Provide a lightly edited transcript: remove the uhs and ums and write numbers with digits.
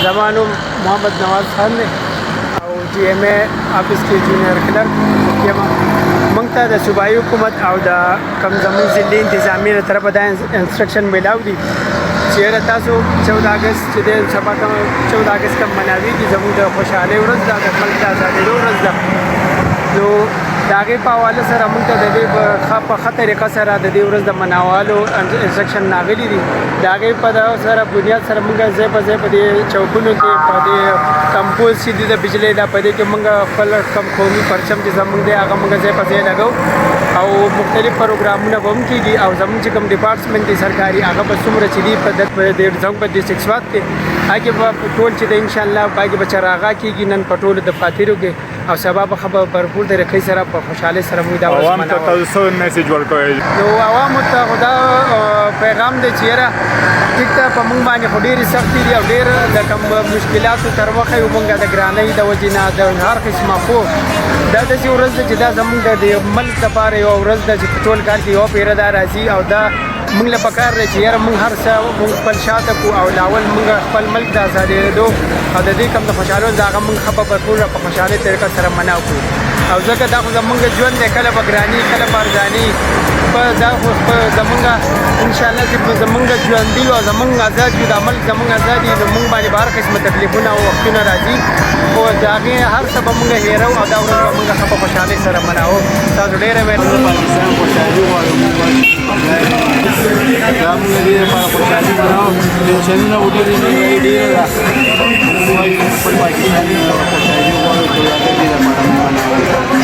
ज़मानो मोहम्मद नवाज खान ने और GMA ऑफिस के जूनियर क्लर्क केमा मंगता द सूबाई हुकूमत और द कम ज़मीन ज़िली इंतज़ामी तरफ दा इंस्ट्रक्शन मिलाव दी चेहरा तासो 14 अगस्त दे सभा का 14 अगस्त का मनावी की ज़मीन द खुशहाली उरज़ दा मल्क दा आज़ादी उरज़ दा जो दागे पावाले सर हम ته د دې په طریقه سره د دې ورځ د مناوالو انسټرکشن ناغلی دي داګه په دا سره بنیاد سره موږ ځای په ځای په دې چوکونو کې په دې کمپوز چې د بجلی دا په دې کې موږ خپل کم قومي پرچم چې زموږ دی هغه موږ ځای په ځای لګو او مختلف پروګرامونه به هم کېږي او زموږ چې کوم ډپارټمنټ دی سرکاري هغه به څومره چې دي په زموږ په ډسټرکټ سوات کې هغه به ټول چې د انشاءالله باقي به چراغا کېږي نن په ټولو دفاترو کې او سبب خبر برپور طریقې سره په خوشاله سره موږ دا عوام ته تاسو میسج ورکوي نو عوام ته خدا پیغام دی چیرې ټیک ته په موږ باندې ډېرې سختي دي او ډېر د کوم مشکلاتو تر وخه یو موږ د ګرانۍ د وجې نه د هر قسمه خو دا داسې ورځ ده چې دا زموږ د ملک لپاره یوه ورځ ده چې په ټول کال کې یوه پیره دا راځي او دا موږ له پکار دی چې یاره موږ هر څه موږ خپل شاته کړو او لاول موږ خپل ملک د ازادېدو او د دې کوم د خوشحالو د هغه موږ ښه په بھرپوره په خوشحالۍ طریقه سره مناو کړو او ځکه دا خو زموږ ژوند دی کله به ګراني کله به ارزاني دا خو زموږ انشاءالله چې زموږ ژوندي او زموږ ازاد یو د ملک زموږ ازادي نو موږ باندې به هر قسمه تکلیفونه او وختونه راځي خو د هغې هر څه به موږ هېرو او دا ورځ به موږ ښه په خوشحالۍ سره مناوو تاسو ډېره پاکستان خوشحالي غواړو دا موږ دې لپاره خوشحالي مناو ټینشنونه به ډېره ده خپل پاکستاني خوشحالي غواړو چې د دې لپاره مناوو